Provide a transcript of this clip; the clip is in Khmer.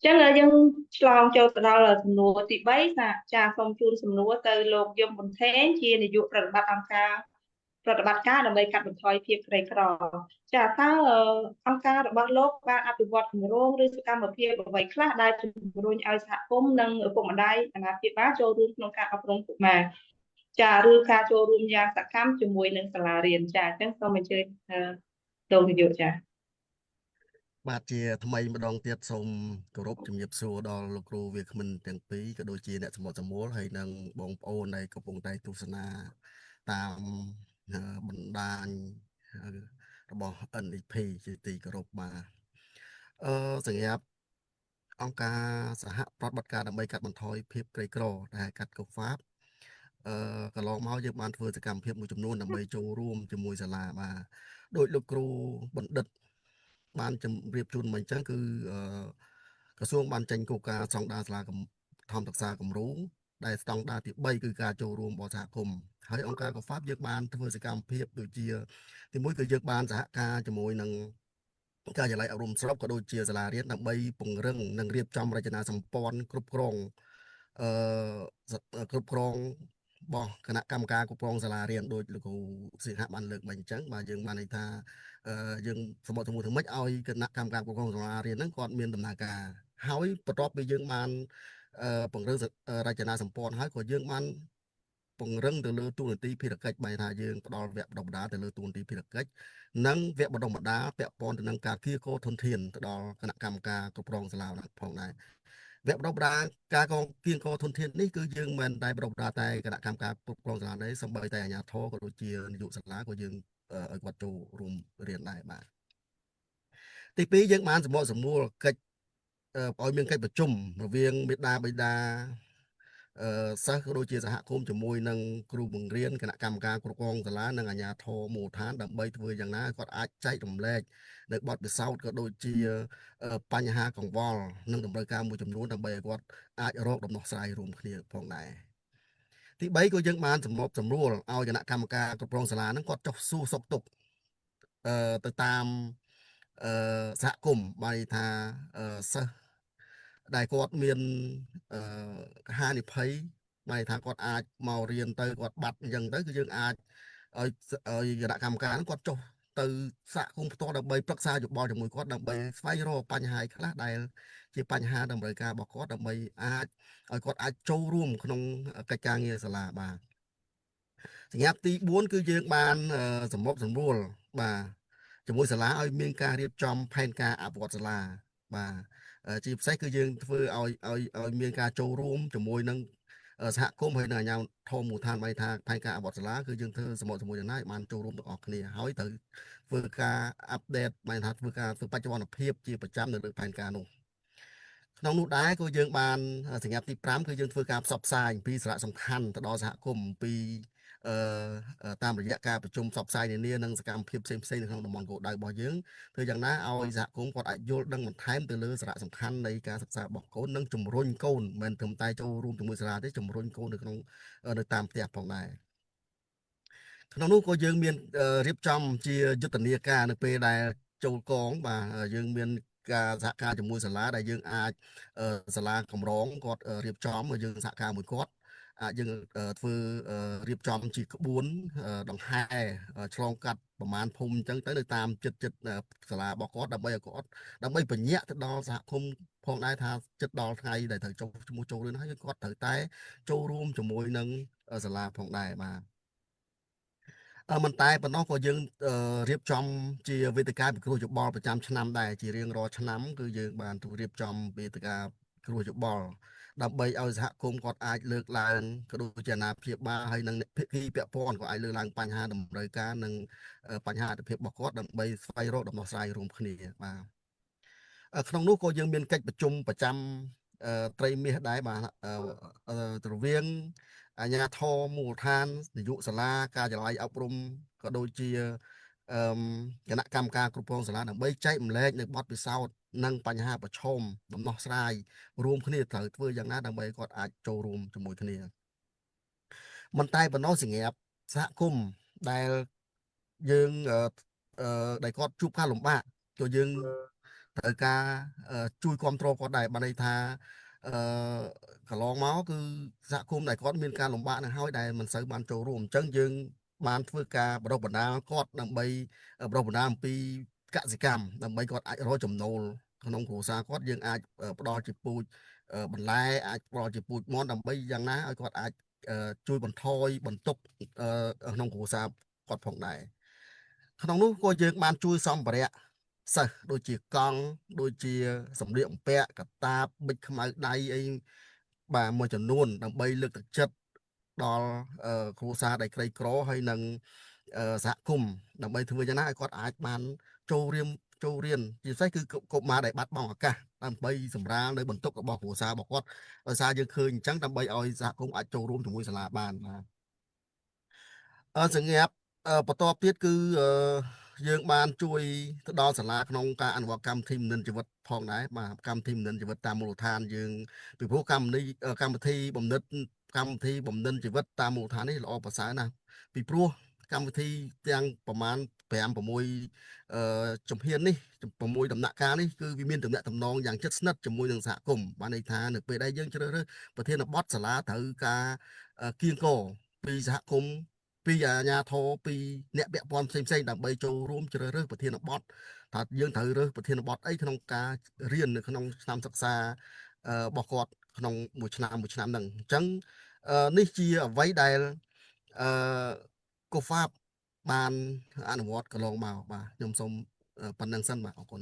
ចឹងយើងឆ្លងចូលទៅដល់សំណួរទី3ចាសូមជូនសំណួរទៅលោកយមប៊ុនថេងជានាយកប្រតិបត្តិអង្គការប្រតិបត្តិការដើម្បីកាត់បន្ថយភាពក្រីក្រចាតើអង្គការរបស់លោកបានអភិវឌ្ឍគម្រោងឬសកម្មភាពអ្វីខ្លះដែលជំរុញឲ្យសហគមន៍និងឪពុកម្ដាយអាណាព្យាបាលចូលរួមក្នុងការអប់រំកុមារចាឬការចូលរួមយ៉ាងសកម្មជាមួយនឹងសាលារៀនចាអញ្ចឹងសូមអញ្ជើញលោកនាយកចាបាទជាថ្មីម្ដងទៀតសូមគោរពជំរាបសួរដល់លោកគ្រូវាគ្មិនទាំងពីរក៏ដូចជាអ្នកសម្បត្តិសម្រួលហើយនិងបងប្អូនដែលកំពុងតែទស្សនាតាមបណ្ដាញរបស់ NEP ជាទីគោរពបាទសម្រាប់អង្គការសហប្រតិបត្តិការដើម្បីកាត់បន្ថយភាពក្រីក្រដែលកាត់កូហ្វាបកន្លងមកយើងបានធ្វើសកម្មភាពមួយចំនួនដើម្បីចូលរួមជាមួយសាលាបាទដោយលោកគ្រូបណ្ឌិតបានជម្រាបជូនមកអញ្ចឹងគឺក្រសួងបានចេញគោលការណ៍ស្តង់ដារសាលាធម្មសិក្សាគំរូដែលស្តង់ដារទី3គឺការចូលរួមរបស់សហគមន៍ហើយអង្គការកូហ្វាបយើងបានធ្វើសកម្មភាពដូចជាទីមួយគឺយើងបានសហការជាមួយនឹងការិយាល័យអប់រំស្រុកក៏ដូចជាសាលារៀនដើម្បីពង្រឹងនិងរៀបចំរចនាសម្ព័ន្ធគ្រប់គ្រងអឺគ្រប់គ្រងរបស់គណៈកម្មការគ្រប់គ្រងសាលារៀនដោយលោកគ្រូសិង្ហបានលើកមកអញ្ចឹងបាទយើងបានន័យថាយើងសម្បត្តិធ្វើម៉េចឲ្យគណៈកម្មការគ្រប់គ្រងសាលារៀនហ្នឹងគាត់មានដំណើរការហើយបន្ទាប់ពីយើងបានពង្រឹងរចនាសម្ព័ន្ធហើយក៏យើងបានពង្រឹងទៅលើទូនាទីភារកិច្ចបែរថាយើងផ្ដល់វគ្គបណ្ដុះបណ្ដាលទៅលើទូនាទីភារកិច្ចនិងវគ្គបណ្ដុះបណ្ដាលពាក់ព័ន្ធទៅនឹងការគៀកោធនធានទៅដល់គណៈកម្មការគ្រប់គ្រងសាលាផងដែរវគ្គបណ្ដុះបណ្ដាលការគៀកោធនធាននេះគឺយើងមិនតែបណ្ដុះបណ្ដាលតែគណៈកម្មការគ្រប់គ្រងសាលាទេសូម្បីតែអាជ្ញាធរក៏ដូចជានាយកសាលាក៏យើងឲ្យគាត់ចូលរួមរៀនដែរបាទទី2យើងបានសម្រួលកិច្ចឲ្យមានកិច្ចប្រជុំរវាងមេដាបិតាសិស្សក៏ដូចជាសហគមន៍ជាមួយនឹងគ្រូបង្រៀនគណៈកម្មការគ្រប់គ្រងសាលានិងអាជ្ញាធរមូលដ្ឋានដើម្បីធ្វើយ៉ាងណាគាត់អាចចែករំលែកនៅបទពិសោធន៍ក៏ដូចជាបញ្ហាកង្វល់និងតម្រូវការមួយចំនួនដើម្បីឲ្យគាត់អាចរកដំណោះស្រាយរួមគ្នាផងដែរទី3ក៏យើងបានសម្រួលឲ្យគណៈកម្មការគ្រប់គ្រងសាលាហ្នឹងគាត់ចុះសួរសុខទុក្ខទៅតាមសហគមន៍បានន័យថាសិស្សដែលគាត់មានហានិភ័យបានន័យថាគាត់អាចមករៀនទៅគាត់បាត់អញ្ចឹងទៅគឺយើងអាចឲ្យគណៈកម្មការហ្នឹងគាត់ចុះទៅសហគមន៍ផ្ទាល់ដើម្បីប្រឹក្សាយោបល់ជាមួយគាត់ដើម្បីស្វែងរកបញ្ហាខ្លះដែលជាបញ្ហាតម្រូវការរបស់គាត់ដើម្បីអាចឲ្យគាត់អាចចូលរួមក្នុងកិច្ចការងារសាលាបាទសម្រាប់ទី4គឺយើងបានសម្រួលបាទជាមួយសាលាឲ្យមានការរៀបចំផែនការអភិវឌ្ឍសាលាបាទជាពិសេសគឺយើងធ្វើឲ្យមានការចូលរួមជាមួយនឹងសហគមន៍ហើយនឹងអាជ្ញាធរមូលដ្ឋានបានថាផែនការអភិវឌ្ឍសាលាគឺយើងធ្វើជាមួយនឹងណាឲ្យបានចូលរួមទាំងអស់គ្នាហើយត្រូវធ្វើការអាប់ដេតបានថាធ្វើបច្ចុប្បន្នភាពជាប្រចាំនៅលើផែនការនោះក្នុងនោះដែរក៏យើងបានសញ្ញាទី5គឺយើងធ្វើការផ្សព្វផ្សាយអំពីសារៈសំខាន់ទៅដល់សហគមន៍អំពីតាមរយៈការប្រជុំផ្សព្វផ្សាយនានានិងសកម្មភាពផ្សេងៗនៅក្នុងតំបន់គោលដៅរបស់យើងធ្វើយ៉ាងណាឲ្យសហគមន៍គាត់អាចយល់ដឹងបន្ថែមទៅលើសារៈសំខាន់នៃការសិក្សារបស់កូននិងជំរុញកូនមិនត្រឹមតែចូលរួមជាមួយសាលាទេជំរុញកូននៅតាមផ្ទះផងដែរក្នុងនោះក៏យើងមានរៀបចំជាយុទ្ធនាការនៅពេលដែលចូលកងបាទយើងមានការសហការជាមួយសាលាដែលយើងអាចសាលាកម្រងគាត់រៀបចំយើងសហការមួយគាត់អាចយើងធ្វើរៀបចំជាក្បួនដង្ហែឆ្លងកាត់ប្រមាណភូមិអញ្ចឹងទៅនៅតាមចិត្តសាលារបស់គាត់ដើម្បីឲ្យគាត់ដើម្បីបញ្ញាក់ទៅដល់សហគមន៍ផងដែរថាចិត្តដល់ថ្ងៃដែលត្រូវចូលរឿងហើយគាត់ត្រូវតែចូលរួមជាមួយនឹងសាលាផងដែរបាទមិនតែប៉ុណ្ណោះក៏យើងរៀបចំជាវេទិកាពិគ្រោះយោបល់ប្រចាំឆ្នាំដែរជារៀងរាល់ឆ្នាំគឺយើងបានរៀបចំវេទិកាពិគ្រោះយោបល់ដើម្បីឲ្យសហគមន៍គាត់អាចលើកឡើងក៏ដូចជាអាណាព្យាបាលហើយនិងភាគីពាក់ព័ន្ធក៏អាចលើកឡើងបញ្ហាតម្រូវការនិងបញ្ហាអត្ថប្រយោជន៍របស់គាត់ដើម្បីស្វែងរកដំណោះស្រាយរួមគ្នាបាទក្នុងនោះក៏យើងមានកិច្ចប្រជុំប្រចាំត្រីមាសដែរបាទរវាងអាជ្ញាធរមូលដ្ឋាននាយកសាលាការិយាល័យអប់រំក៏ដូចជាអឺគណៈកម្មការគ្រប់គ្រងសាលាដើម្បីចែករំលែកនៅបទពិសោធន៍និងបញ្ហាប្រឈមដំណោះស្រាយរួមគ្នាត្រូវធ្វើយ៉ាងណាដើម្បីគាត់អាចចូលរួមជាមួយគ្នាមិនតែប៉ុណ្ណោះសម្រាប់សហគមន៍ដែលយើងដែលគាត់ជួបការលំបាកក៏យើង ត្រូវការជួយគ្រប់គ្រងគាត់ដែរបានន័យថាអឺកន្លងមកគឺសហគមន៍ដែលគាត់មានការលំបាកនឹងហើយដែលមិនសូវបានចូលរួមអញ្ចឹងយើងបានធ្វើការបណ្ដុះបណ្ដាលគាត់ដើម្បីបណ្ដុះបណ្ដាលអំពីកសិកម្មដើម្បីគាត់អាចរកចំណូលក្នុងគ្រួសារគាត់យើងអាចផ្ដល់ជាពូជបន្លែអាចផ្ដល់ជាពូជមាន់ដើម្បីយ៉ាងណាឲ្យគាត់អាចជួយបន្ថយបន្ទុកក្នុងគ្រួសារគាត់ផងដែរក្នុងនោះក៏យើងបានជួយសម្ភារៈសិស្សដូចជាកង់ដូចជាសម្លៀកបំពាក់កតាបប៊ិចខ្មៅដៃអីបាទមួយចំនួនដើម្បីលើកទឹកចិត្តដល់គ្រួសារដែលក្រីក្រហើយនិងសហគមន៍ដើម្បីធ្វើយ៉ាងណាឲ្យគាត់អាចបានចូលរៀនជាពិសេសគឺកុមារដែលបាត់បង់ឱកាសដើម្បីសម្រាលនៅបន្ទុករបស់គ្រួសាររបស់គាត់ដោយសារយើងឃើញអញ្ចឹងដើម្បីឲ្យសហគមន៍អាចចូលរួមជាមួយសាលាបានបាទសម្រាប់បន្ទាប់ទៀតគឺយើងបានជួយទៅដល់សាលាក្នុងការអនុវត្តកម្មវិធីមនិនជីវិតផងដែរបាទកម្មវិធីមនិនជីវិតតាមមូលដ្ឋានយើងពីព្រោះកម្មវិធីបំណិនជីវិតតាមមូលដ្ឋាននេះល្អប្រសើរណាស់ពីព្រោះកម្មវិធីទាំងប្រមាណ5 6ជំហាននេះ6ដំណាក់កាលនេះគឺវាមានទំនាក់ទំនងយ៉ាងជិតស្និទ្ធជាមួយនឹងសហគមន៍បានន័យថានៅពេលដែលយើងជ្រើសរើសប្រធានបទសាលាត្រូវការគៀងគរពីសហគមន៍ពីអាជ្ញាធរពីអ្នកពាក់ព័ន្ធផ្សេងៗដើម្បីចូលរួមជ្រើសរើសប្រធានបទថាយើងត្រូវរើសប្រធានបទអីក្នុងការរៀននៅក្នុងឆ្នាំសិក្សារបស់គាត់ក្នុងមួយឆ្នាំហ្នឹងអញ្ចឹងនេះជាអ្វីដែលអឺកូហ្វាបបានអនុវត្តកន្លងមកបាទខ្ញុំសូមប៉ុណ្្នឹងសិនបាទអរគុណ